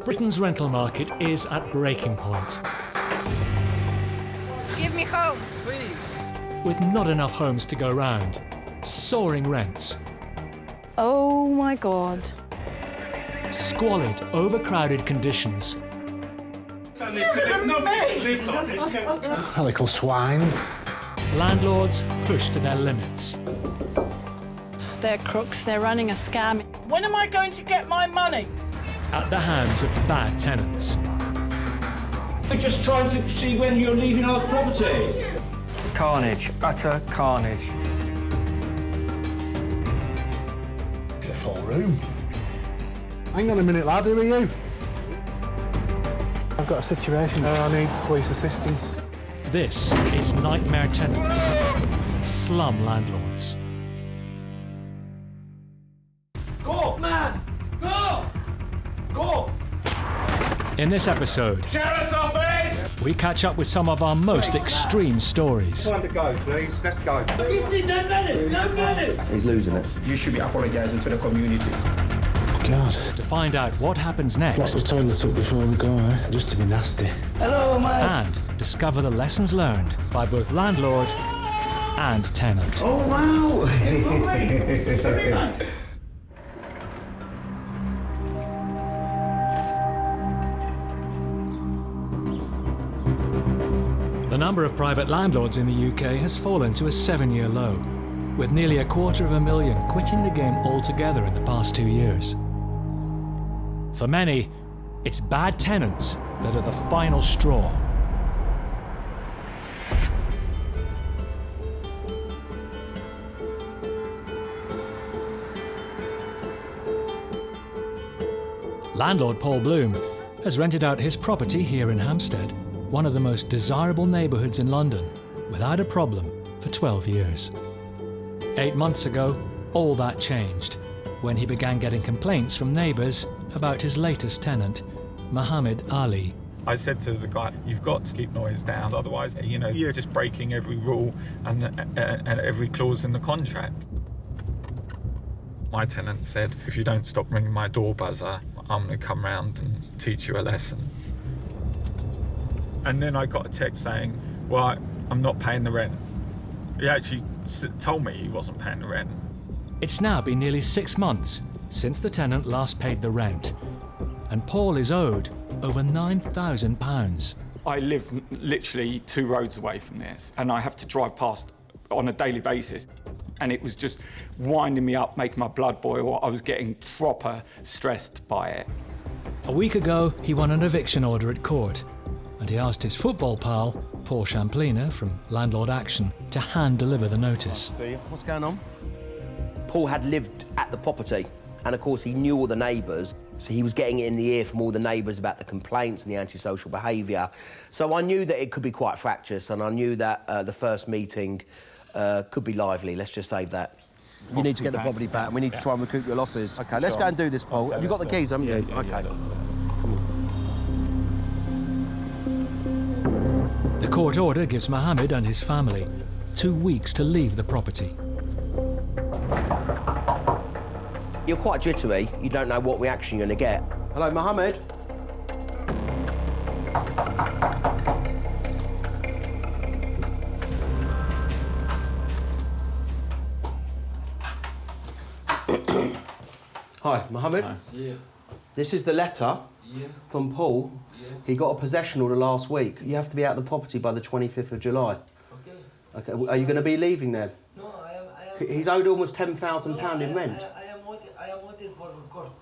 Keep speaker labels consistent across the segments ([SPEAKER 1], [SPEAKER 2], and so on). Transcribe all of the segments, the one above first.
[SPEAKER 1] Britain's rental market is at breaking point.
[SPEAKER 2] Give me home.
[SPEAKER 3] Please.
[SPEAKER 1] With not enough homes to go round, soaring rents,
[SPEAKER 4] Oh my God.
[SPEAKER 1] squalid, overcrowded conditions,
[SPEAKER 5] Little swines.
[SPEAKER 1] landlords pushed to their limits.
[SPEAKER 4] They're crooks, they're running a scam.
[SPEAKER 6] When am I going to get my money?
[SPEAKER 1] At the hands of bad tenants.
[SPEAKER 7] We're just trying to see when you're leaving our property.
[SPEAKER 3] Carnage, utter carnage.
[SPEAKER 5] It's a full room. Hang on a minute, lad, who are you? I've got a situation. I need police assistance.
[SPEAKER 1] This is Nightmare Tenants, Slum Landlords.
[SPEAKER 8] Go, man! Go! Go!
[SPEAKER 1] In this episode,
[SPEAKER 7] Sheriff's office!
[SPEAKER 1] we catch up with some of our most extreme stories.
[SPEAKER 8] Time to go, please. Let's go. Give me 10 minutes! 10 minutes!
[SPEAKER 9] He's losing it. You should be apologising to the community.
[SPEAKER 5] God.
[SPEAKER 1] To find out what happens
[SPEAKER 5] Lock
[SPEAKER 1] next
[SPEAKER 5] the toilet up before we go, eh? Just to be nasty.
[SPEAKER 8] Hello, man.
[SPEAKER 1] and discover the lessons learned by both landlord and tenant.
[SPEAKER 8] Oh, wow! Very nice.
[SPEAKER 1] The number of private landlords in the UK has fallen to a 7-year low, with nearly 250,000 quitting the game altogether in the past 2 years. For many, it's bad tenants that are the final straw. Landlord Paul Bloom has rented out his property here in Hampstead, one of the most desirable neighbourhoods in London, without a problem for 12 years. 8 months ago, all that changed when he began getting complaints from neighbours about his latest tenant, Mohammed Ali.
[SPEAKER 10] I said to the guy, you've got to keep noise down, otherwise, you're just breaking every rule and every clause in the contract. My tenant said, if you don't stop ringing my door buzzer, I'm going to come round and teach you a lesson. And then I got a text saying, well, I'm not paying the rent. He actually told me he wasn't paying the rent.
[SPEAKER 1] It's now been nearly 6 months since the tenant last paid the rent, and Paul is owed over £9,000.
[SPEAKER 10] I live literally 2 roads away from this, and I have to drive past on a daily basis. And it was just winding me up, making my blood boil. I was getting proper stressed by it.
[SPEAKER 1] A week ago, he won an eviction order at court, and he asked his football pal, Paul Champlina from Landlord Action, to hand-deliver the notice.
[SPEAKER 9] What's going on? Paul had lived at the property, and of course he knew all the neighbours, so he was getting it in the ear from all the neighbours about the complaints and the antisocial behaviour. So I knew that it could be quite fractious, and I knew that the first meeting could be lively. Let's just save that. You need to get the property back, and we need to try and recoup your losses. OK, let's go and do this, Paul. Have you got the keys, haven't you? OK.
[SPEAKER 1] The court order gives Mohammed and his family 2 weeks to leave the property.
[SPEAKER 9] You're quite jittery. You don't know what reaction you're going to get. Hello, Mohammed. Hi, Mohammed.
[SPEAKER 8] Yeah.
[SPEAKER 9] This is the letter from Paul.
[SPEAKER 8] Yeah.
[SPEAKER 9] He got a possession order last week. You have to be out of the property by the 25th of July.
[SPEAKER 8] Okay.
[SPEAKER 9] Okay, are you going to be leaving then?
[SPEAKER 8] No, I am.
[SPEAKER 9] He's owed almost £10,000 in rent.
[SPEAKER 8] I am waiting for the court.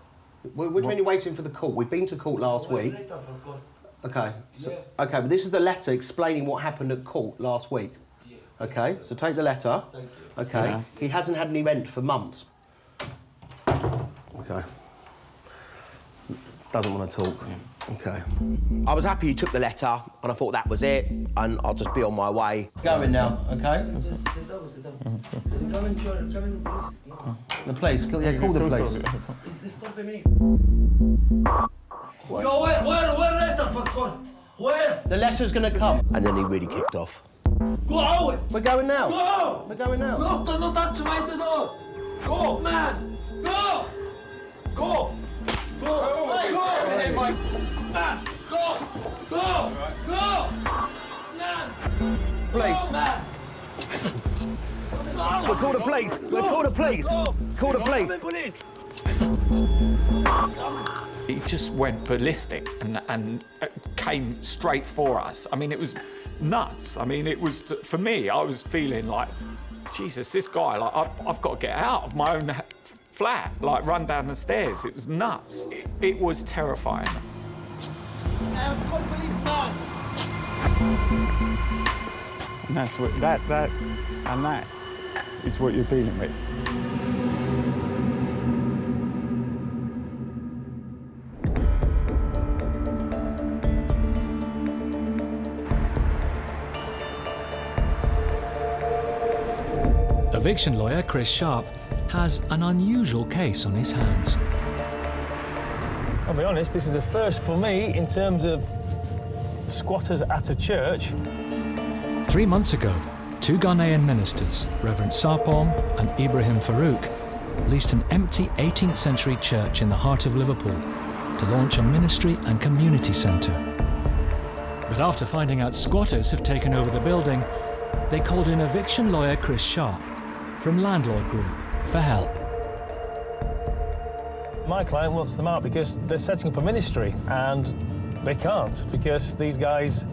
[SPEAKER 9] What do you mean you're waiting for the court? We've been to court last week.
[SPEAKER 8] Later for court.
[SPEAKER 9] Okay. So,
[SPEAKER 8] Yeah.
[SPEAKER 9] okay, but this is the letter explaining what happened at court last week.
[SPEAKER 8] Yeah.
[SPEAKER 9] Okay, so take the letter.
[SPEAKER 8] Thank you.
[SPEAKER 9] Okay. Yeah. He hasn't had any rent for months. Okay. Doesn't want to talk. Okay. I was happy you took the letter, and I thought that was it, and I'll just be on my way. Going now, okay?
[SPEAKER 8] Sit down, sit down. Come in, please. Yeah.
[SPEAKER 9] The police, call the police.
[SPEAKER 8] Is this stopping me? What? Yo, where letter for court? Where?
[SPEAKER 9] The letter's gonna come. And then he really kicked off.
[SPEAKER 8] Go out!
[SPEAKER 9] We're going now.
[SPEAKER 8] Go!
[SPEAKER 9] We're going now.
[SPEAKER 8] No, don't touch my door! Go, man! Go! Go! Go! Go!
[SPEAKER 9] call the police. We'll call the police. Call the police.
[SPEAKER 7] He just went ballistic and came straight for us. I mean, it was nuts. I mean, it was, for me, I was feeling like, Jesus, this guy, like, I've got to get out of my own flat, like, run down the stairs. It was nuts. It was terrifying.
[SPEAKER 8] I've got policeman.
[SPEAKER 2] And that's what, that is what you're dealing with.
[SPEAKER 1] Eviction lawyer Chris Sharp has an unusual case on his hands.
[SPEAKER 11] I'll be honest, this is a first for me in terms of squatters at a church.
[SPEAKER 1] 3 months ago, two Ghanaian ministers, Reverend Sarpong and Ibrahim Farouk, leased an empty 18th century church in the heart of Liverpool to launch a ministry and community centre. But after finding out squatters have taken over the building, they called in eviction lawyer Chris Sharp from Landlord Group for help.
[SPEAKER 11] My client wants them out because they're setting up a ministry and they can't because these guys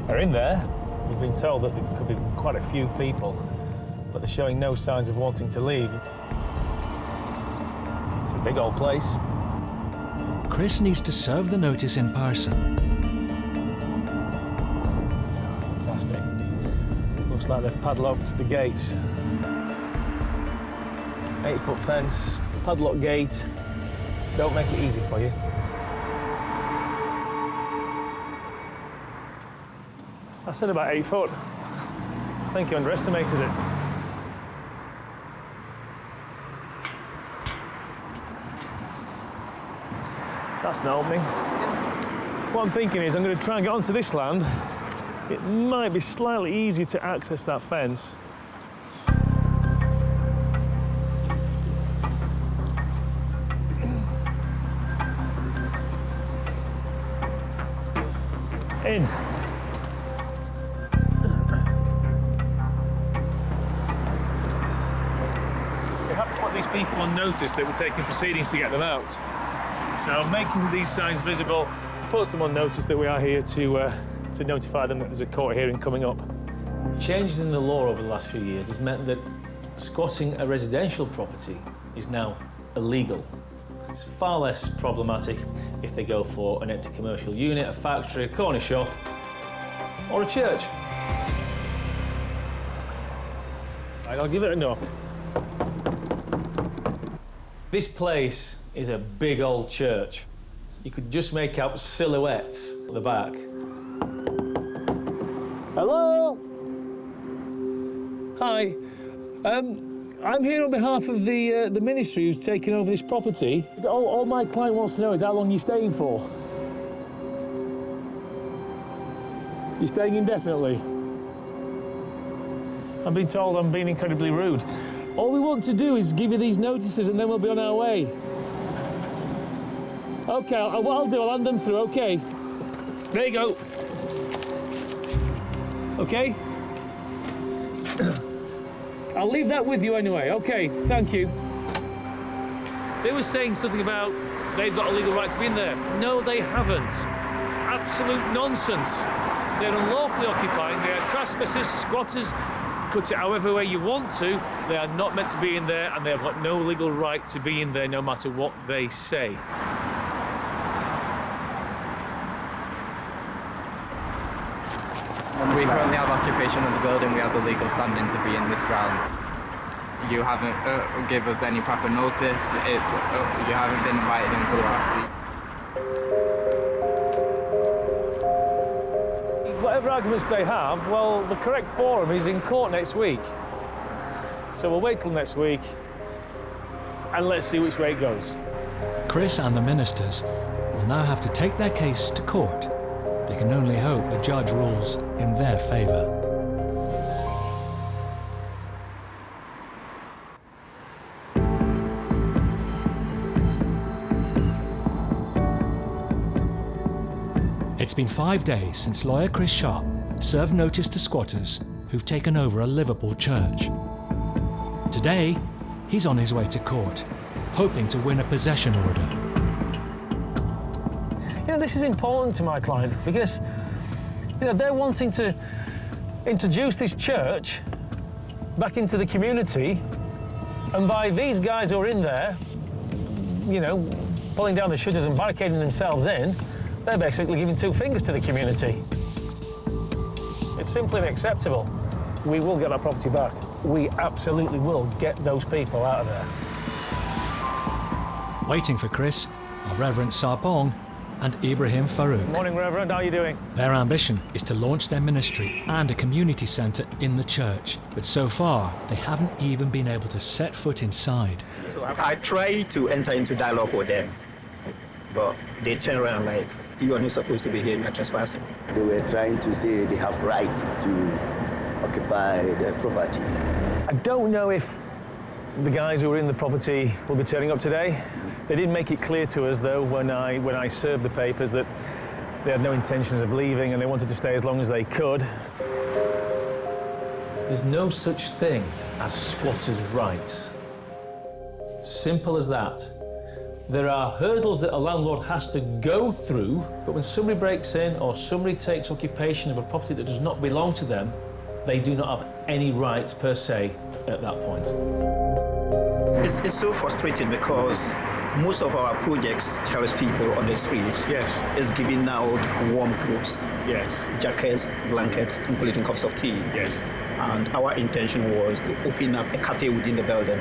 [SPEAKER 11] are in there. We've been told that there could be quite a few people, but they're showing no signs of wanting to leave. It's a big old place.
[SPEAKER 1] Chris needs to serve the notice in person.
[SPEAKER 11] Fantastic. Looks like they've padlocked the gates. 8-foot fence, padlock gate. Don't make it easy for you. I said about 8 foot. I think you underestimated it. That's not opening. What I'm thinking is I'm going to try and get onto this land. It might be slightly easier to access that fence. In. We have to put these people on notice that we're taking proceedings to get them out. So making these signs visible puts them on notice that we are here to notify them that there's a court hearing coming up. Changes in the law over the last few years has meant that squatting a residential property is now illegal. It's far less problematic if they go for an empty commercial unit, a factory, a corner shop, or a church. Right, I'll give it a knock. This place is a big old church. You could just make out silhouettes at the back. Hello? Hi. I'm here on behalf of the ministry who's taken over this property. All my client wants to know is how long you're staying for. You're staying indefinitely? I'm being told I'm being incredibly rude. All we want to do is give you these notices and then we'll be on our way. OK, what I'll do, I'll hand them through, OK? There you go. OK? I'll leave that with you anyway. OK, thank you. They were saying something about they've got a legal right to be in there. No, they haven't. Absolute nonsense. They're unlawfully occupying. They are trespassers, squatters. Cut it however way you want to. They are not meant to be in there, and they have got no legal right to be in there, no matter what they say.
[SPEAKER 12] We currently have occupation of the building. We have the legal standing to be in this grounds. You haven't give us any proper notice. You haven't been invited into the property.
[SPEAKER 11] Whatever arguments they have, well, the correct forum is in court next week. So we'll wait till next week and let's see which way it goes.
[SPEAKER 1] Chris and the ministers will now have to take their case to court. They can only hope the judge rules in their favour. It's been 5 days since lawyer Chris Sharp served notice to squatters who've taken over a Liverpool church. today, he's on his way to court, hoping to win a possession order.
[SPEAKER 11] You know, this is important to my clients because, you know, they're wanting to introduce this church back into the community, and by these guys who are in there, you know, pulling down the shutters and barricading themselves in, they're basically giving two fingers to the community. It's simply unacceptable. We will get our property back. We absolutely will get those people out of there.
[SPEAKER 1] Waiting for Chris are Reverend Sarpong and Ibrahim Farouk.
[SPEAKER 11] Morning, Reverend. How are you doing?
[SPEAKER 1] Their ambition is to launch their ministry and a community centre in the church, but so far they haven't even been able to set foot inside.
[SPEAKER 13] So I try to enter into dialogue with them, but they turn around like, you are not supposed to be here, you are trespassing.
[SPEAKER 14] They were trying to say they have rights to occupy the property.
[SPEAKER 11] I don't know if the guys who were in the property will be turning up today. They did make it clear to us, though, when I served the papers, that they had no intentions of leaving and they wanted to stay as long as they could. There's no such thing as squatters' rights. Simple as that. There are hurdles that a landlord has to go through, but when somebody breaks in or somebody takes occupation of a property that does not belong to them, they do not have any rights per se at that point.
[SPEAKER 13] It's so frustrating because most of our projects house people on the streets.
[SPEAKER 11] Yes.
[SPEAKER 13] Is giving out warm clothes.
[SPEAKER 11] Yes.
[SPEAKER 13] Jackets, blankets, including cups of tea.
[SPEAKER 11] Yes.
[SPEAKER 13] And our intention was to open up a cafe within the building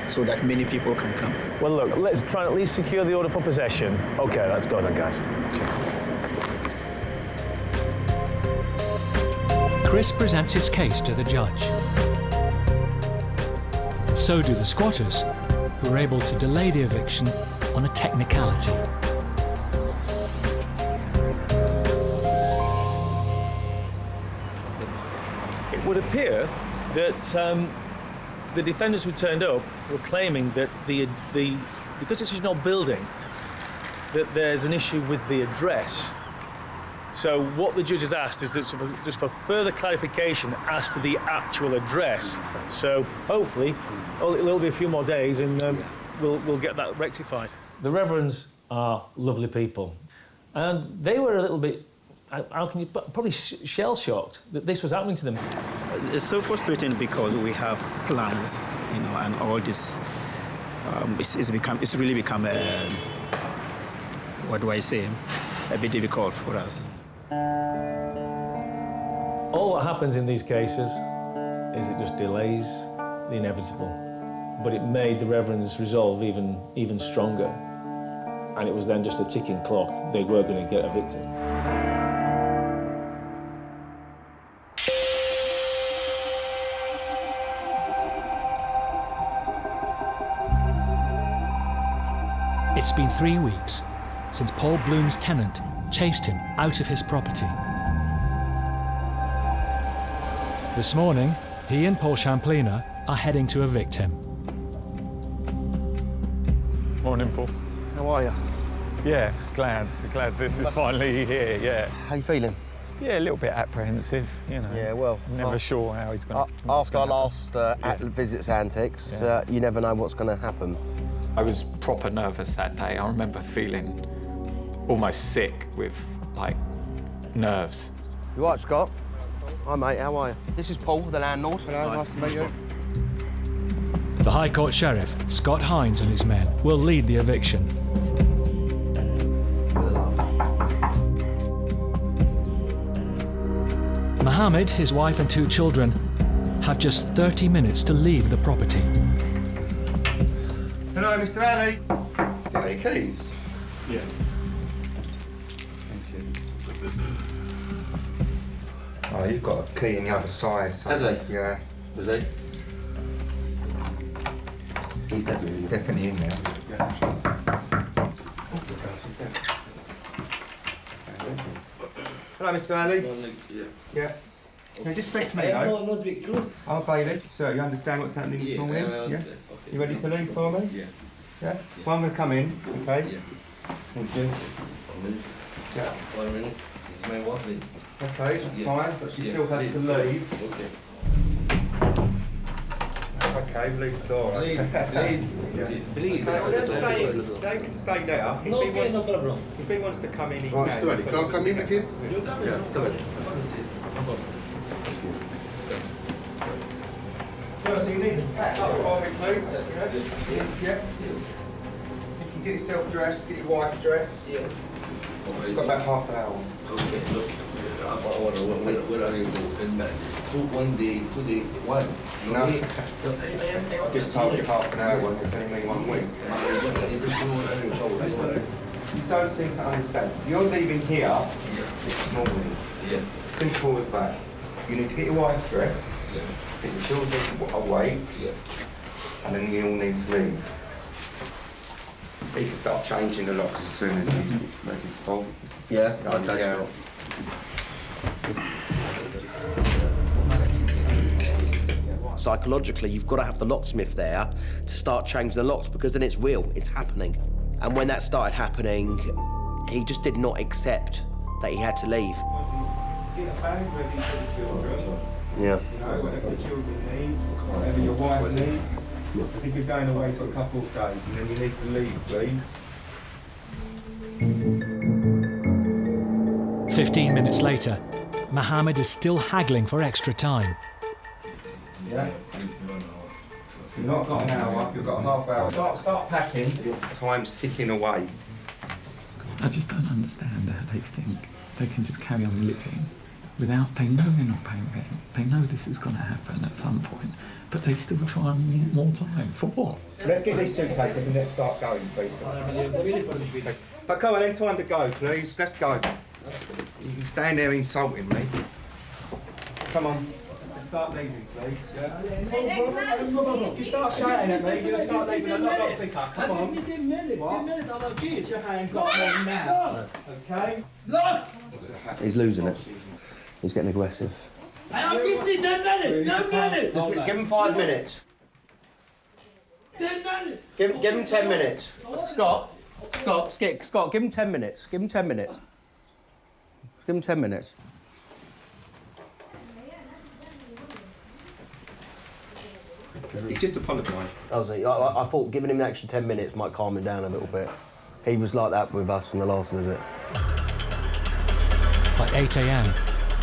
[SPEAKER 13] so that many people can come.
[SPEAKER 11] Well, look, let's try and at least secure the order for possession. Okay, let's go then, guys. Cheers.
[SPEAKER 1] Chris presents his case to the judge. So do the squatters, who were able to delay the eviction on a technicality.
[SPEAKER 11] It would appear that the defendants who turned up were claiming that because this is an old building, that there's an issue with the address. So what the judge has asked is that just for further clarification as to the actual address. So hopefully it'll be a few more days and we'll get that rectified. The Reverends are lovely people, and they were a little bit, how can you, probably shell-shocked that this was happening to them.
[SPEAKER 13] It's so frustrating because we have plans, you know, and all this, it's really become a, what do I say, a bit difficult for us.
[SPEAKER 11] All that happens in these cases is it just delays the inevitable. But it made the Reverend's resolve even stronger. And it was then just a ticking clock. They were going to get evicted.
[SPEAKER 1] It's been 3 weeks since Paul Bloom's tenant chased him out of his property. This morning, he and Paul Champlina are heading to evict him.
[SPEAKER 10] Morning, Paul.
[SPEAKER 2] How are you?
[SPEAKER 10] Yeah, glad this is finally here, yeah.
[SPEAKER 2] How you feeling?
[SPEAKER 10] Yeah, a little bit apprehensive, you know.
[SPEAKER 2] Yeah, well...
[SPEAKER 10] Never sure how he's going to...
[SPEAKER 2] After our last visits antics, you never know what's going to happen.
[SPEAKER 7] I was proper nervous that day. I remember feeling almost sick with, like, nerves.
[SPEAKER 2] You all right, Scott? Hi, mate, how are you? This is Paul, the landlord. Hello, nice to meet you.
[SPEAKER 1] The High Court Sheriff, Scott Hines, and his men will lead the eviction. Mohammed, his wife and 2 children have just 30 minutes to leave the property.
[SPEAKER 15] Hello, Mr. Ali. You got any keys?
[SPEAKER 11] Yeah.
[SPEAKER 15] Thank you. Oh, you've got a key on the other side. So
[SPEAKER 9] Has he?
[SPEAKER 15] Yeah.
[SPEAKER 9] Was he?
[SPEAKER 15] He's definitely in there. Yeah. Hello, Mr. Ali. Yeah. Now, just speak to me, though.
[SPEAKER 8] No, not the truth.
[SPEAKER 15] I'm a bailiff, so you understand what's happening this morning? Yeah?
[SPEAKER 8] Okay.
[SPEAKER 15] You ready to leave for me? Yeah. Yeah? Well, I'm going to come in, okay? Yeah. Thank you. Yeah.
[SPEAKER 8] 1 minute. It's my wife.
[SPEAKER 15] Okay, that's fine, but she still has to leave.
[SPEAKER 8] Okay.
[SPEAKER 15] Okay. okay? We'll leave the door open.
[SPEAKER 8] Please.
[SPEAKER 15] They can stay there.
[SPEAKER 8] No problem.
[SPEAKER 15] If he wants to come in, he
[SPEAKER 5] Right,
[SPEAKER 15] can.
[SPEAKER 5] Stuart, can I come in with you?
[SPEAKER 8] You come in, no problem. No problem.
[SPEAKER 15] So you need to pack up for me, please. Yeah. You can get yourself dressed, get your wife dressed.
[SPEAKER 8] Yeah.
[SPEAKER 15] You've got about half an hour.
[SPEAKER 8] Okay, look. Where are you going? One day, 2 days, one.
[SPEAKER 15] No. I just told you half an hour, it's only 1 week. You don't seem to understand. You're leaving here this morning.
[SPEAKER 8] Yeah.
[SPEAKER 15] Simple as that. You need to get your wife dressed, get your children awake, and then you all need to leave. He can start changing the locks as soon as he's ready to bolt.
[SPEAKER 9] Yeah,
[SPEAKER 15] Yeah.
[SPEAKER 9] Psychologically, you've got to have the locksmith there to start changing the locks because then it's real, it's happening. And when that started happening, he just did not accept that he had to leave.
[SPEAKER 15] Get a bag ready for the children.
[SPEAKER 9] Yeah.
[SPEAKER 15] You know, whatever the children need, whatever your wife needs. I think you're going away for a couple of days and then you need to leave, please.
[SPEAKER 1] 15 minutes later, Mohammed is still haggling for extra time.
[SPEAKER 15] Yeah? You've not got an hour, you've got a half hour. Start packing. Time's ticking away.
[SPEAKER 10] I just don't understand how they think they can just carry on living without, they know they're not paying rent, they know this is going to happen at some point, but they still try and want more time. For what?
[SPEAKER 15] Let's get these suitcases and let's start going, please. But come on, then, time to go, please. Let's go. You can stand there insulting me. Come on. Let's start leaving, please. Yeah? You start shouting at me, you'll start leaving a lot quicker. Come on. What? 10 minutes, I will get your hand got on now. Okay? Look!
[SPEAKER 9] He's losing it. He's getting aggressive.
[SPEAKER 8] I'll give me 10 minutes! 10 minutes!
[SPEAKER 9] Let's give him 5 minutes.
[SPEAKER 8] 10 minutes!
[SPEAKER 9] Give him 10 minutes. Scott, give him 10 minutes. Give him 10 minutes. Give him 10 minutes.
[SPEAKER 15] He just apologised.
[SPEAKER 9] I thought giving him an extra 10 minutes might calm him down a little bit. He was like that with us in the last visit.
[SPEAKER 1] By 8 a.m,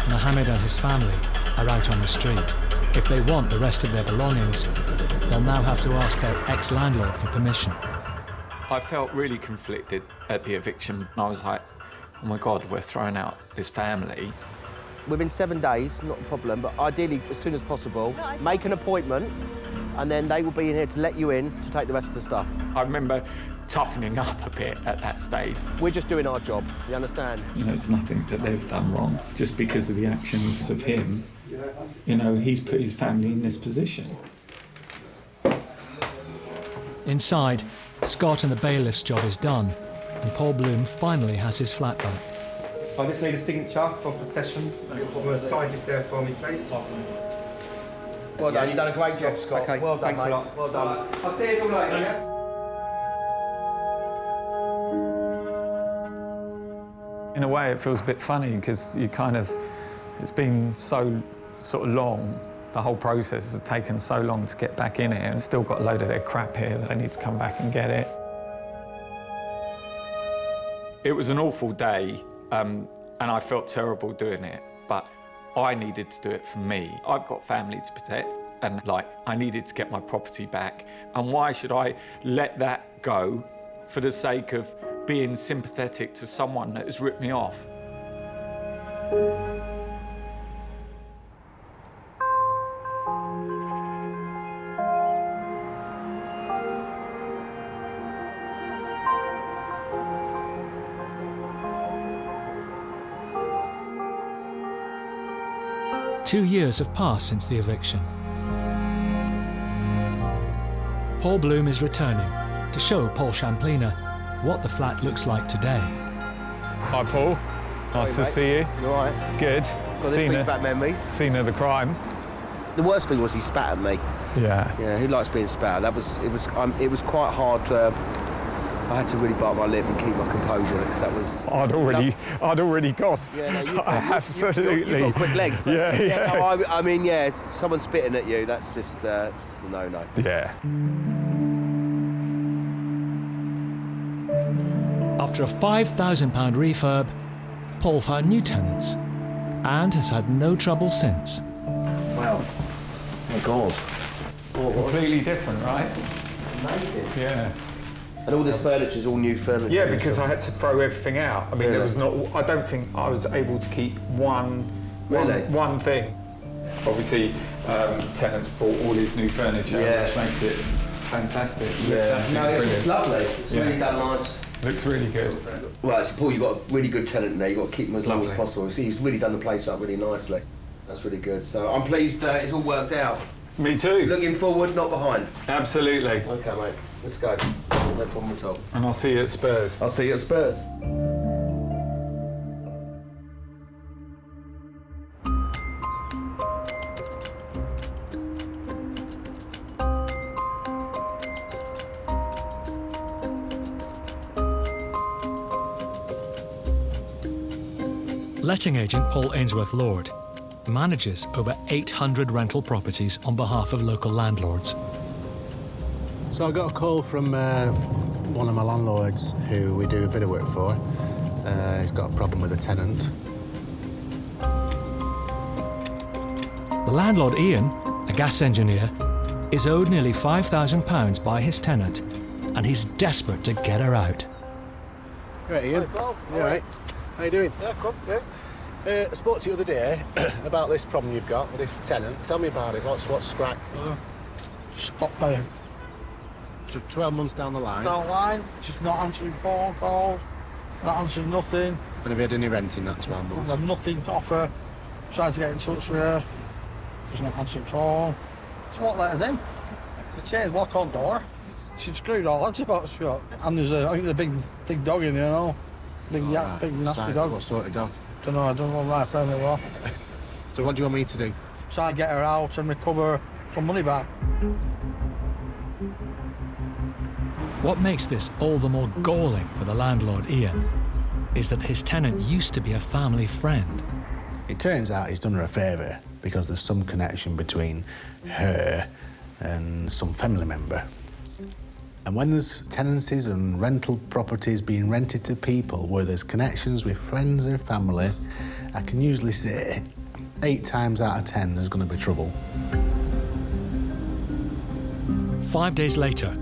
[SPEAKER 1] Mohammed and his family are out on the street. If they want the rest of their belongings, they'll now have to ask their ex-landlord for permission.
[SPEAKER 7] I felt really conflicted at the eviction. I was like, oh my God, we're throwing out this family.
[SPEAKER 9] Within 7 days, not a problem, but ideally as soon as possible, make an appointment, and then they will be in here to let you in to take the rest of the stuff.
[SPEAKER 7] I remember toughening up a bit at that stage.
[SPEAKER 9] We're just doing our job, you understand?
[SPEAKER 10] You know, it's nothing that they've done wrong. Just because of the actions of him, you know, he's put his family in this position.
[SPEAKER 1] Inside, Scott and the bailiff's job is done, and Paul Bloom finally has his flat back.
[SPEAKER 15] I just need a signature for possession. You want to sign just there for me, please?
[SPEAKER 9] Well done, you've done a great job, Scott.
[SPEAKER 15] Okay,
[SPEAKER 9] well done,
[SPEAKER 15] thanks
[SPEAKER 9] mate.
[SPEAKER 15] a lot.
[SPEAKER 9] Well done.
[SPEAKER 15] I'll see you all later, yeah?
[SPEAKER 10] In a way, it feels a bit funny because you kind of, it's been so sort of long, the whole process has taken so long to get back in here and still got a load of their crap here that they need to come back and get it.
[SPEAKER 7] It was an awful day, and I felt terrible doing it, but I needed to do it for me. I've got family to protect, and I needed to get my property back. And why should I let that go for the sake of being sympathetic to someone that has ripped me off?
[SPEAKER 1] Two years have passed since the eviction. Paul Bloom is returning to show Paul Champlina what the flat looks like today.
[SPEAKER 10] Hi, Paul. Nice to see you.
[SPEAKER 9] You all right?
[SPEAKER 10] Good.
[SPEAKER 9] Got this brings back memories.
[SPEAKER 10] Scene of the crime.
[SPEAKER 9] The worst thing was he spat at me.
[SPEAKER 10] Yeah.
[SPEAKER 9] Yeah, who likes being spat at? It was quite hard I had to really bite my lip and keep my composure because that was...
[SPEAKER 10] I'd already gone.
[SPEAKER 9] Yeah, no, you
[SPEAKER 10] absolutely.
[SPEAKER 9] You've got quick legs.
[SPEAKER 10] Yeah.
[SPEAKER 9] No, I mean, yeah, someone spitting at you, that's just a no-no.
[SPEAKER 10] Yeah.
[SPEAKER 1] After a £5,000 refurb, Paul found new tenants and has had no trouble since.
[SPEAKER 9] Wow. Oh, my God.
[SPEAKER 10] Completely different, right?
[SPEAKER 9] Amazing.
[SPEAKER 10] Yeah.
[SPEAKER 9] And all this furniture's all new furniture.
[SPEAKER 10] Yeah, because I had to throw everything out. I mean, there was not. I don't think I was able to keep one thing. Obviously, Tenants bought all his new furniture, which makes it fantastic.
[SPEAKER 9] It's lovely. It's really done nice.
[SPEAKER 10] Looks really good.
[SPEAKER 9] Well, actually, Paul, you've got a really good tenant in there. You've got to keep him as long as possible. See, he's really done the place up really nicely. That's really good. So I'm pleased it's all worked out.
[SPEAKER 10] Me too.
[SPEAKER 9] Looking forward, not behind.
[SPEAKER 10] Absolutely.
[SPEAKER 9] Okay, mate. Let's go. No problem at all.
[SPEAKER 10] And I'll see you at Spurs.
[SPEAKER 9] I'll see you at Spurs.
[SPEAKER 1] Letting agent Paul Ainsworth-Lord manages over 800 rental properties on behalf of local landlords.
[SPEAKER 5] So I got a call from one of my landlords who we do a bit of work for. He's got a problem with a tenant.
[SPEAKER 1] The landlord, Ian, a gas engineer, is owed nearly £5,000 by his tenant, and he's desperate to get her out.
[SPEAKER 5] Right, Ian.
[SPEAKER 15] Hello,
[SPEAKER 5] you all right? How you doing?
[SPEAKER 15] Yeah, come, yeah.
[SPEAKER 5] I spoke to you the other day about this problem you've got with this tenant. Tell me about it. What's crack?
[SPEAKER 15] Stop paying.
[SPEAKER 5] 12 months down the line.
[SPEAKER 15] Down the line, just not answering phone calls, not answering nothing.
[SPEAKER 5] And have you had any rent in that 12 months?
[SPEAKER 15] I've had nothing to offer. Tried to get in touch with her, just not answering phone. So what let us in? The chain's lock on door. She screwed all that's about shut. And I think there's a big dog in there, you know. Big nasty dog.
[SPEAKER 5] What sort of dog?
[SPEAKER 15] I don't know my friend it was.
[SPEAKER 5] So what do you want me to do?
[SPEAKER 15] Try to get her out and recover some money back.
[SPEAKER 1] What makes this all the more galling for the landlord, Ian, is that his tenant used to be a family friend.
[SPEAKER 5] It turns out he's done her a favour because there's some connection between her and some family member. And when there's tenancies and rental properties being rented to people where there's connections with friends or family, I can usually say 8 times out of 10 there's going to be trouble.
[SPEAKER 1] 5 days later,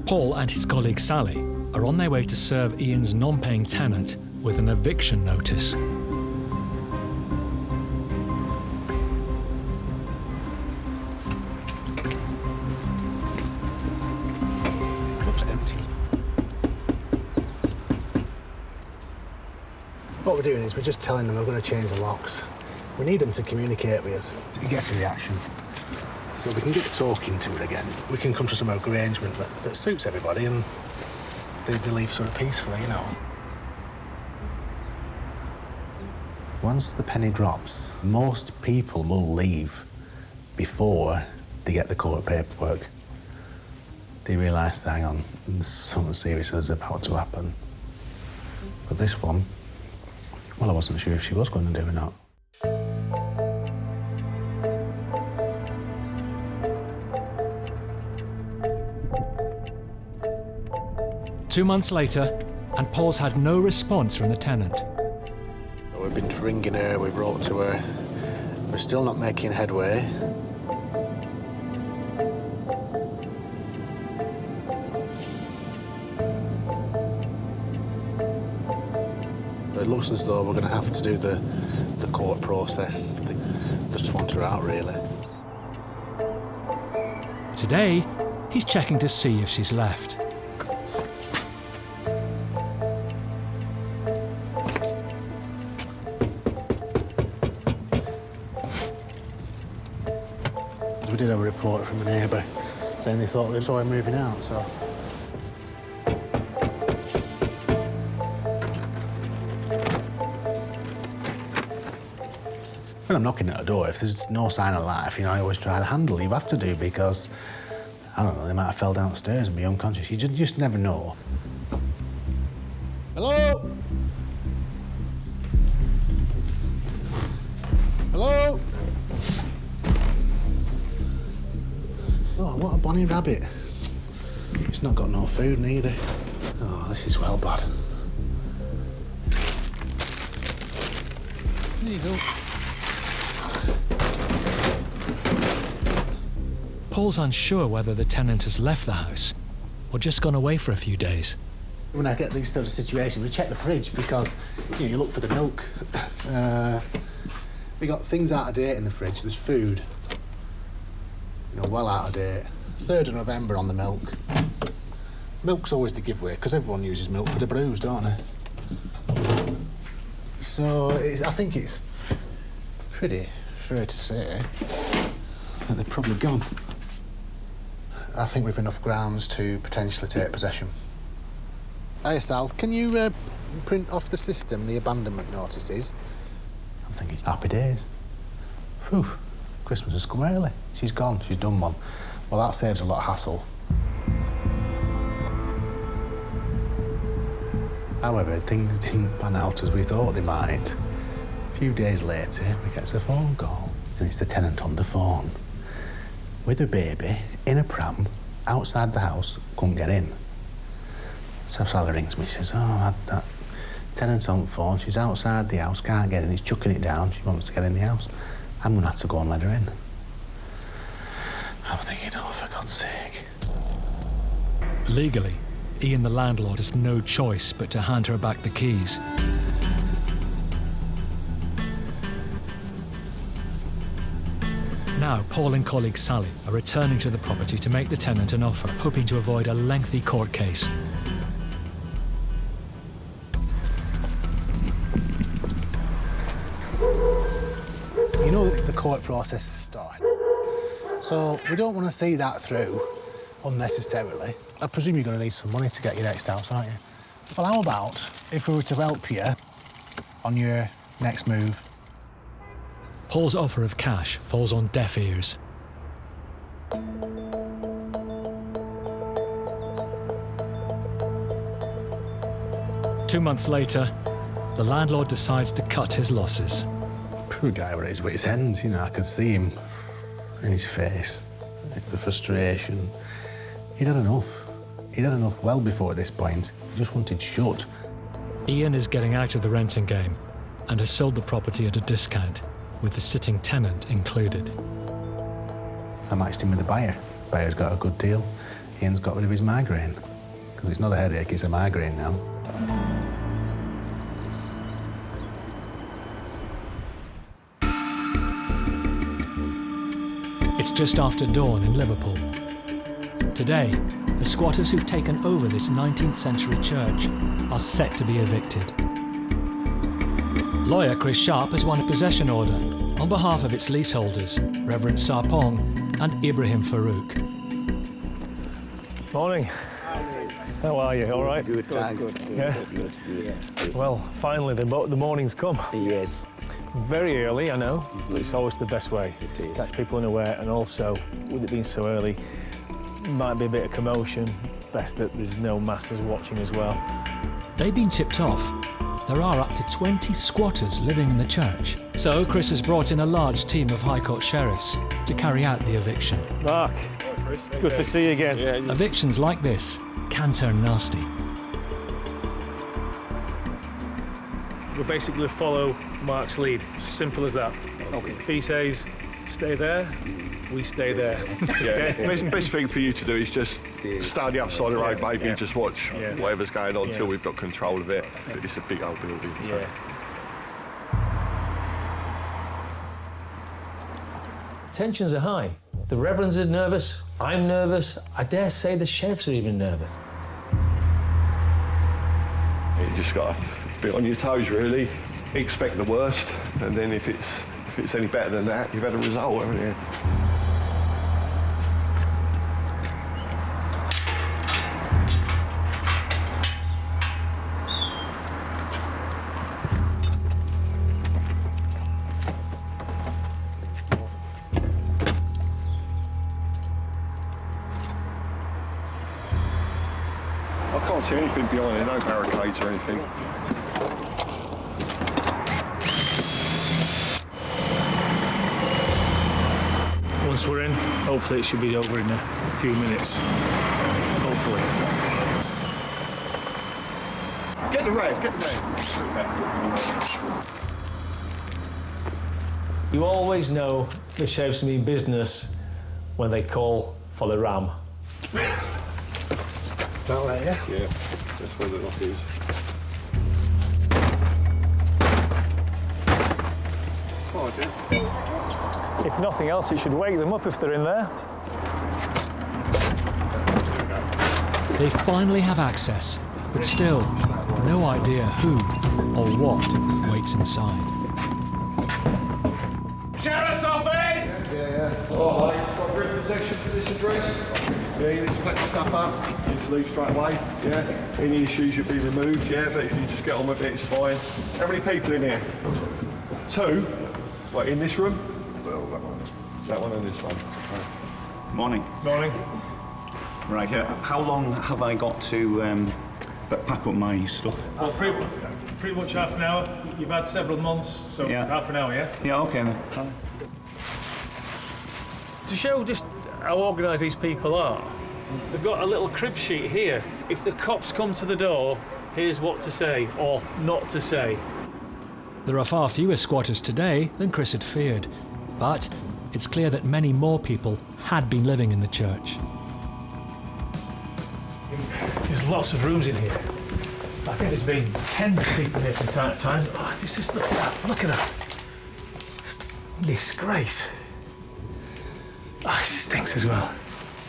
[SPEAKER 1] Paul and his colleague Sally are on their way to serve Ian's non-paying tenant with an eviction notice.
[SPEAKER 5] What we're doing is we're just telling them we're going to change the locks. We need them to communicate with us to get a reaction. So we can get talking to it again. We can come to some arrangement that suits everybody and they leave sort of peacefully, you know. Once the penny drops, most people will leave before they get the court paperwork. They realise, hang on, something serious is about to happen. But this one, well, I wasn't sure if she was going to do or not.
[SPEAKER 1] 2 months later, and Paul's had no response from the tenant.
[SPEAKER 5] We've been ringing her, we've wrote to her. We're still not making headway. It looks as though we're going to have to do the court process. They just want her out, really.
[SPEAKER 1] Today, he's checking to see if she's left.
[SPEAKER 5] We did have a report from a neighbour saying they thought they saw him moving out, so... When I'm knocking at a door, if there's no sign of life, you know, I always try the handle. You have to do because, I don't know, they might have fell downstairs and be unconscious. You just never know. Tiny rabbit. It's not got no food neither. Oh, this is well bad. There you go.
[SPEAKER 1] Paul's unsure whether the tenant has left the house or just gone away for a few days.
[SPEAKER 5] When I get these sort of situations, we check the fridge because, you know, you look for the milk. We got things out of date in the fridge. There's food, you know, well out of date. 3rd of November on the milk. Milk's always the giveaway because everyone uses milk for the brews, don't they? So I think it's pretty fair to say that they're probably gone. I think we've enough grounds to potentially take possession. Hey, Sal, can you print off the system the abandonment notices? I'm thinking, happy days. Phew, Christmas has come early. She's gone, she's done one. Well, that saves a lot of hassle. However, things didn't pan out as we thought they might. A few days later, we get a phone call, and it's the tenant on the phone. With a baby, in a pram, outside the house, couldn't get in. So Sally rings me, she says, oh, I had that tenant's on the phone, she's outside the house, can't get in, he's chucking it down, she wants to get in the house. I'm gonna have to go and let her in. I'm thinking, oh, for God's sake.
[SPEAKER 1] Legally, Ian the landlord has no choice but to hand her back the keys. Now, Paul and colleague Sally are returning to the property to make the tenant an offer, hoping to avoid a lengthy court case.
[SPEAKER 5] You know the court process has started, so we don't want to see that through unnecessarily. I presume you're going to need some money to get your next house, aren't you? Well, how about if we were to help you on your next move?
[SPEAKER 1] Paul's offer of cash falls on deaf ears. Two months later, the landlord decides to cut his losses.
[SPEAKER 5] Poor guy were at his wit's end, you know, I could see him in his face, the frustration. He'd had enough. He'd had enough well before this point. He just wanted shut.
[SPEAKER 1] Ian is getting out of the renting game and has sold the property at a discount, with the sitting tenant included.
[SPEAKER 5] I matched him with a buyer. Buyer's got a good deal. Ian's got rid of his migraine. Because it's not a headache, it's a migraine now.
[SPEAKER 1] It's just after dawn in Liverpool. Today, the squatters who've taken over this 19th century church are set to be evicted. Lawyer Chris Sharp has won a possession order on behalf of its leaseholders, Reverend Sarpong and Ibrahim Farouk.
[SPEAKER 11] Morning. How are you? All right?
[SPEAKER 14] Good, thanks.
[SPEAKER 11] Yeah?
[SPEAKER 14] Good. Yeah.
[SPEAKER 11] Well, finally, the morning's come.
[SPEAKER 14] Yes.
[SPEAKER 11] Very early, I know, but it's always the best way.
[SPEAKER 14] It is.
[SPEAKER 11] Catch people unaware, and also, with it being so early, might be a bit of commotion. Best that there's no masses watching as well.
[SPEAKER 1] They've been tipped off. There are up to 20 squatters living in the church. So Chris has brought in a large team of High Court sheriffs to carry out the eviction.
[SPEAKER 11] Mark, good to see you again.
[SPEAKER 1] Yeah. Evictions like this can turn nasty.
[SPEAKER 11] We'll basically follow Mark's lead. Simple as that. Okay. If he says, stay there, we stay there.
[SPEAKER 16] Yeah.
[SPEAKER 11] Okay?
[SPEAKER 16] Best thing for you to do is just stand the other side of the road, maybe, and just watch whatever's going on until we've got control of it. But it's a big old building. So.
[SPEAKER 11] Yeah. Tensions are high. The reverends are nervous, I'm nervous, I dare say the sheriffs are even nervous.
[SPEAKER 16] You just got to be on your toes, really. Expect the worst, and then if it's any better than that, you've had a result, haven't you? I can't see anything behind it, no barricades or anything.
[SPEAKER 11] Once we're in, Hopefully it should be over in a few minutes. Hopefully.
[SPEAKER 16] Get the rail, get the rail.
[SPEAKER 11] You always know the sheriffs mean business when they call for the ram. That way, yeah?
[SPEAKER 16] Yeah, that's where the lock is. Oh, dear.
[SPEAKER 11] If nothing else, it should wake them up if they're in there.
[SPEAKER 1] They finally have access, but still, no idea who or what waits inside.
[SPEAKER 11] Sheriff's office!
[SPEAKER 16] Yeah. Oh, hi. Got written possession for this address. Yeah, you need to pack your stuff up. You just leave straight away. Yeah. Any issues you'll be removed. Yeah, but if you just get on with it, it's fine. How many people in here? 2. What, in this room? Well, that one and this one. Okay.
[SPEAKER 17] Morning.
[SPEAKER 11] Morning.
[SPEAKER 17] Right, how long have I got to pack up my stuff?
[SPEAKER 11] Well, pretty much half an hour. You've had several months, so
[SPEAKER 17] Yeah.
[SPEAKER 11] half an hour, yeah?
[SPEAKER 17] Yeah, okay then.
[SPEAKER 11] To show just how organised these people are, they've got a little crib sheet here. If the cops come to the door, here's what to say or not to say.
[SPEAKER 1] There are far fewer squatters today than Chris had feared, but it's clear that many more people had been living in the church.
[SPEAKER 11] There's lots of rooms in here. I think there's been tens of people here from time to time. Oh, just look at that. Look at that. Disgrace. Oh, it stinks as well.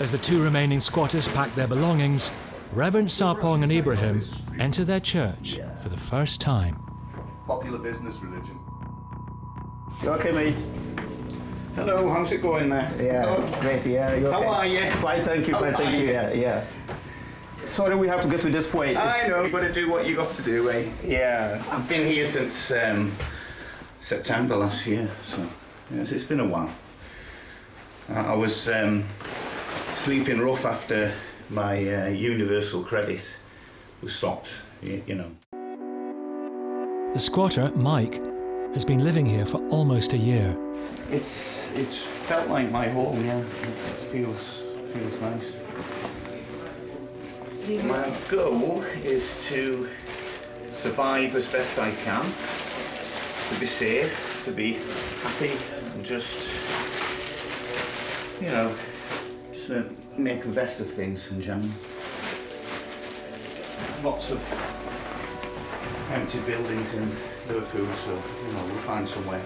[SPEAKER 1] As the 2 remaining squatters pack their belongings, Reverend Sarpong and Ibrahim enter their church for the first time.
[SPEAKER 18] Popular business religion.
[SPEAKER 13] You okay, mate?
[SPEAKER 17] Hello, how's it going there?
[SPEAKER 13] Yeah, great, yeah. You okay?
[SPEAKER 17] How are you?
[SPEAKER 13] Fine, thank you, fine, thank you, yeah. Sorry we have to get to this point.
[SPEAKER 17] I know, you've got to do what you got to do, eh? Yeah, I've been here since September last year, so yes, it's been a while. I was sleeping rough after my universal credit was stopped, you know.
[SPEAKER 1] The squatter, Mike, has been living here for almost a year.
[SPEAKER 17] It's felt like my home, yeah. It feels nice. My goal is to survive as best I can, to be safe, to be happy, and just, you know, just make the best of things in general. Lots of empty buildings in Liverpool, so, you know, we'll find somewhere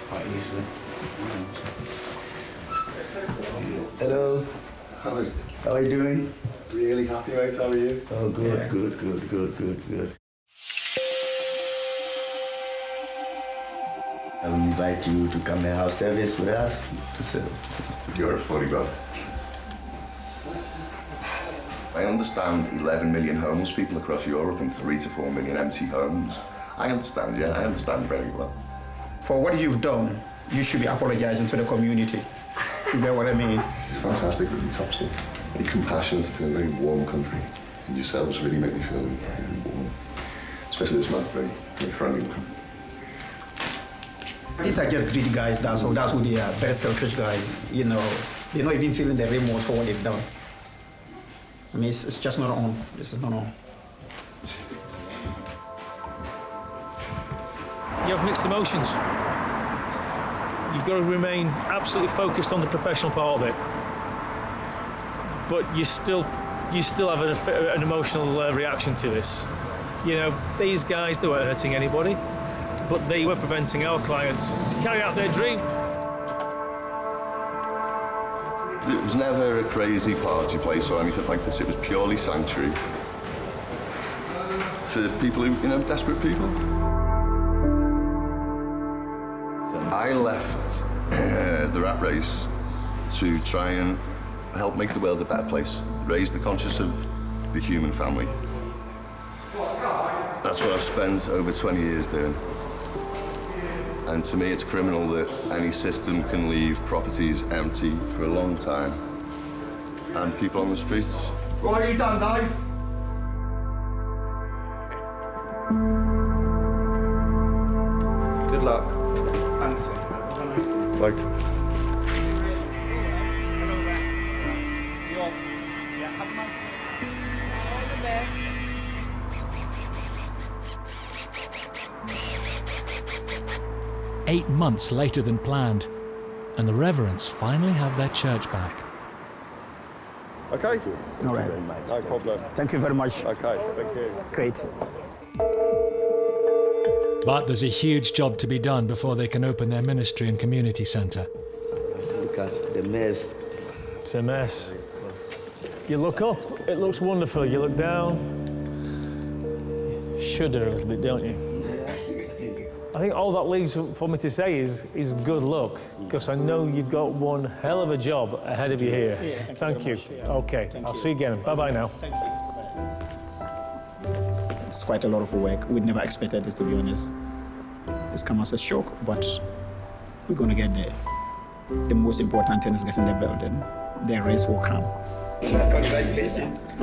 [SPEAKER 17] quite easily.
[SPEAKER 14] Hello.
[SPEAKER 18] Hello.
[SPEAKER 14] How are you doing?
[SPEAKER 18] Really happy, mate. How are you?
[SPEAKER 14] Oh, good,
[SPEAKER 18] Yeah.
[SPEAKER 14] good. I will invite you to come and have service with us.
[SPEAKER 18] You're a funny man. I understand 11 million homeless people across Europe and 3 to 4 million empty homes. I understand, yeah, I understand very well.
[SPEAKER 13] For what you've done, you should be apologizing to the community. You get what I mean?
[SPEAKER 18] It's fantastic, really top stuff. Very compassionate, in a very warm country. And yourselves really make me feel very warm. Especially this man, very, very friendly looking.
[SPEAKER 13] These are just greedy guys, that's who they are. Very selfish guys, you know. They're not even feeling the remorse for what they've done. I mean, it's just not on. This is not on.
[SPEAKER 11] You have mixed emotions. You've got to remain absolutely focused on the professional part of it. But you still have an emotional reaction to this. You know, these guys, they weren't hurting anybody, but they were preventing our clients to carry out their dream.
[SPEAKER 18] It was never a crazy party place or anything like this. It was purely sanctuary for people who, you know, desperate people. I left the rat race to try and help make the world a better place, raise the conscience of the human family. That's what I've spent over 20 years doing. And to me, it's criminal that any system can leave properties empty for a long time and people on the streets.
[SPEAKER 16] Right, are you done, Dave?
[SPEAKER 17] Good luck. Thanks.
[SPEAKER 18] Like,
[SPEAKER 1] 8 months later than planned, and the Reverends finally have their church back.
[SPEAKER 16] Okay?
[SPEAKER 13] All right.
[SPEAKER 16] No problem.
[SPEAKER 13] Thank you very much.
[SPEAKER 16] Okay, thank you.
[SPEAKER 13] Great.
[SPEAKER 1] But there's a huge job to be done before they can open their ministry and community centre.
[SPEAKER 14] Look at the mess.
[SPEAKER 11] It's a mess. You look up, it looks wonderful. You look down, shudder a little bit, don't you? I think all that leaves for me to say is good luck, because I know you've got one hell of a job ahead of you here.
[SPEAKER 13] Yeah,
[SPEAKER 11] thank you. Okay, I'll see you again. Bye-bye now.
[SPEAKER 13] Thank you. It's quite a lot of work. We never expected this, to be honest. It's come as a shock, but we're going to get there. The most important thing is getting the building. The rest will come.
[SPEAKER 14] Congratulations.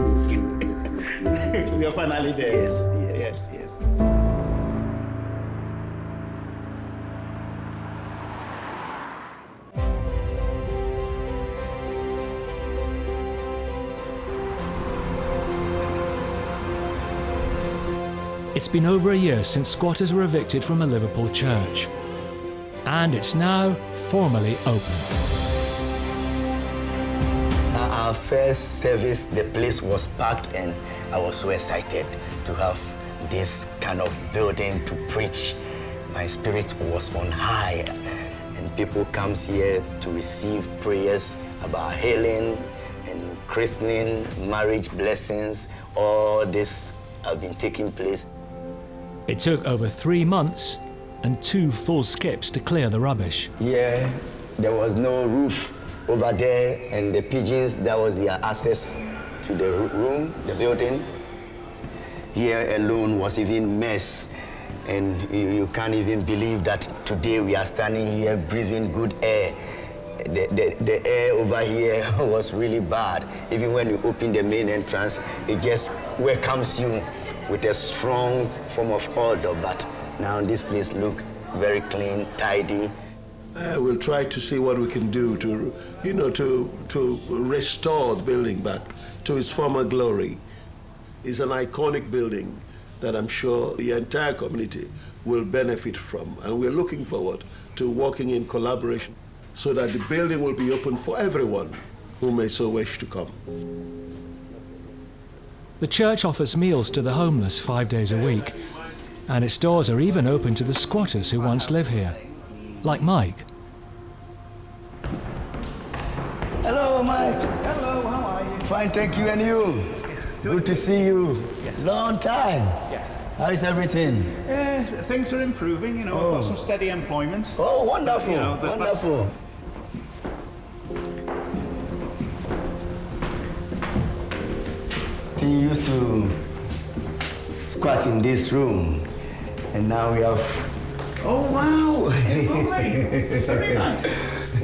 [SPEAKER 13] We are finally there.
[SPEAKER 14] Yes.
[SPEAKER 1] It's been over a year since squatters were evicted from a Liverpool church, and it's now formally open.
[SPEAKER 14] Our first service, the place was packed, and I was so excited to have this kind of building to preach. My spirit was on high, and people come here to receive prayers about healing and christening, marriage blessings. All this have been taking place.
[SPEAKER 1] It took over 3 months and 2 full skips to clear the rubbish.
[SPEAKER 14] Yeah, there was no roof over there, and the pigeons, that was their access to the room, the building. Here alone was even mess, and you can't even believe that today we are standing here breathing good air. The air over here was really bad. Even when you open the main entrance, it just welcomes you with a strong form of odor, but now this place look very clean, tidy.
[SPEAKER 19] We'll try to see what we can do to, to restore the building back to its former glory. It's an iconic building that I'm sure the entire community will benefit from, and we're looking forward to working in collaboration so that the building will be open for everyone who may so wish to come.
[SPEAKER 1] The church offers meals to the homeless 5 days a week, and its doors are even open to the squatters who once lived here, like Mike.
[SPEAKER 14] Hello, Mike.
[SPEAKER 20] Hello, how are you?
[SPEAKER 14] Fine, thank you, and you? Good to see you.
[SPEAKER 20] Yes.
[SPEAKER 14] Long time.
[SPEAKER 20] Yes.
[SPEAKER 14] How is everything?
[SPEAKER 20] Things are improving, I've got some steady employment.
[SPEAKER 14] Oh, wonderful, wonderful. He used to squat in this room, and now we have...
[SPEAKER 20] Oh, wow! It's lovely. Very nice.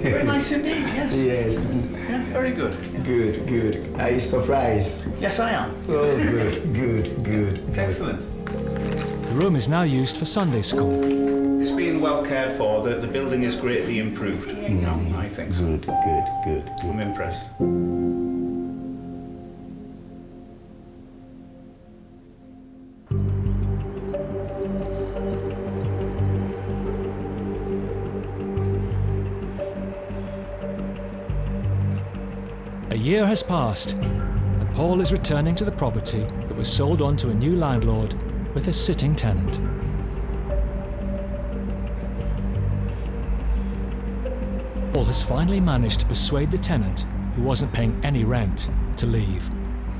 [SPEAKER 20] Very nice indeed, yes.
[SPEAKER 14] Yes.
[SPEAKER 20] Yeah, very good.
[SPEAKER 14] Good. Are you surprised?
[SPEAKER 20] Yes, I am.
[SPEAKER 14] Oh, good.
[SPEAKER 20] It's excellent.
[SPEAKER 1] The room is now used for Sunday school.
[SPEAKER 20] It's being well cared for. The building is greatly improved. I think so.
[SPEAKER 14] Good.
[SPEAKER 20] I'm impressed.
[SPEAKER 1] A year has passed, and Paul is returning to the property that was sold on to a new landlord with a sitting tenant. Paul has finally managed to persuade the tenant, who wasn't paying any rent, to leave,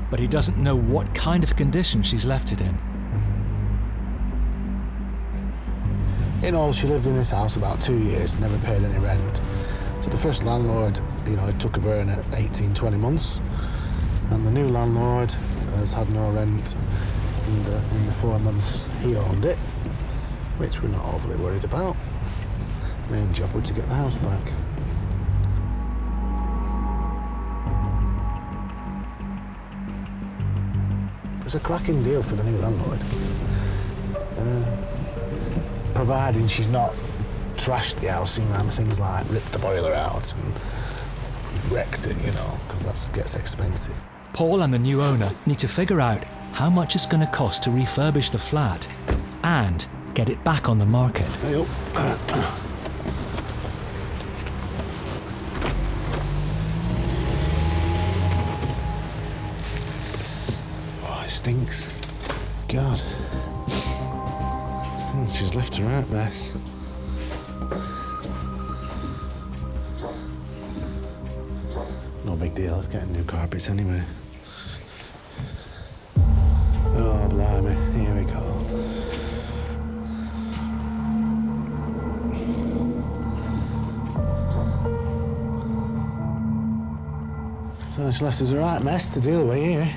[SPEAKER 1] but he doesn't know what kind of condition she's left it in.
[SPEAKER 5] In all, she lived in this house about 2 years, never paid any rent. So the first landlord, it took a burn at 18, 20 months. And the new landlord has had no rent in the 4 months he owned it, which we're not overly worried about. Main job was to get the house back. It's a cracking deal for the new landlord. Providing she's not trashed the house, things like ripped the boiler out and wrecked it, because that gets expensive.
[SPEAKER 1] Paul and the new owner need to figure out how much it's going to cost to refurbish the flat and get it back on the market.
[SPEAKER 5] stinks. God. She's left a right mess. No big deal, let's get new carpets anyway. Oh, blimey, here we go. So she left us a right mess to deal with here.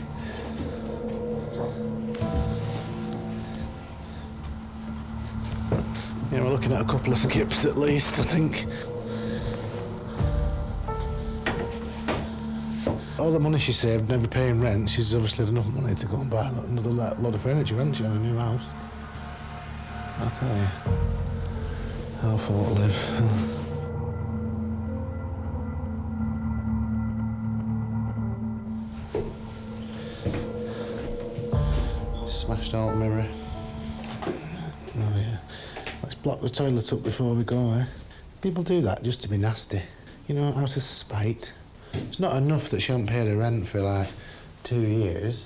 [SPEAKER 5] Yeah, we're looking at a couple of skips at least, I think. All the money she saved, never paying rent, she's obviously had enough money to go and buy another lot of furniture, hasn't she, on a new house? I'll tell you. How far to live. Smashed out mirror. Oh yeah. Let's block the toilet up before we go, eh? People do that just to be nasty. You know, out of spite. It's not enough that she hasn't paid her rent for like 2 years.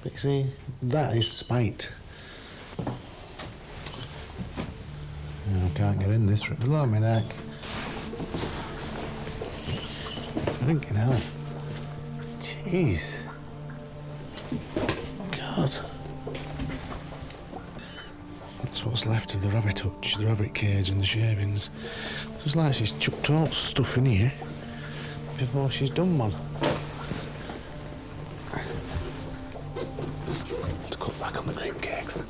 [SPEAKER 5] But you see, that is spite. I can't get in this right below my neck. Thinking hell. Jeez. God. That's what's left of the rabbit hutch, the rabbit cage and the shavings. It's like she's chucked all stuff in here before she's done one. To cut back on the cream cakes.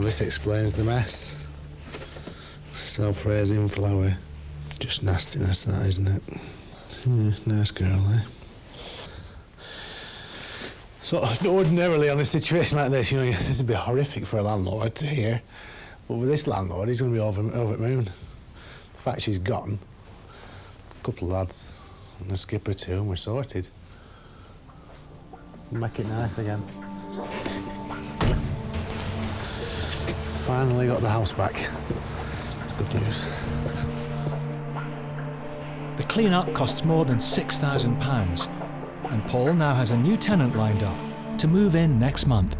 [SPEAKER 5] This explains the mess. Self-raising flower. Just nastiness, that, isn't it? Yeah, nice girl, eh? So, ordinarily on a situation like this, you know, this would be horrific for a landlord to hear. But with this landlord, he's going to be over the moon. The fact she's gone, a couple of lads and a skip or two, and we're sorted. Make it nice again. Finally got the house back. Good news.
[SPEAKER 1] The clean-up costs more than £6,000, and Paul now has a new tenant lined up to move in next month.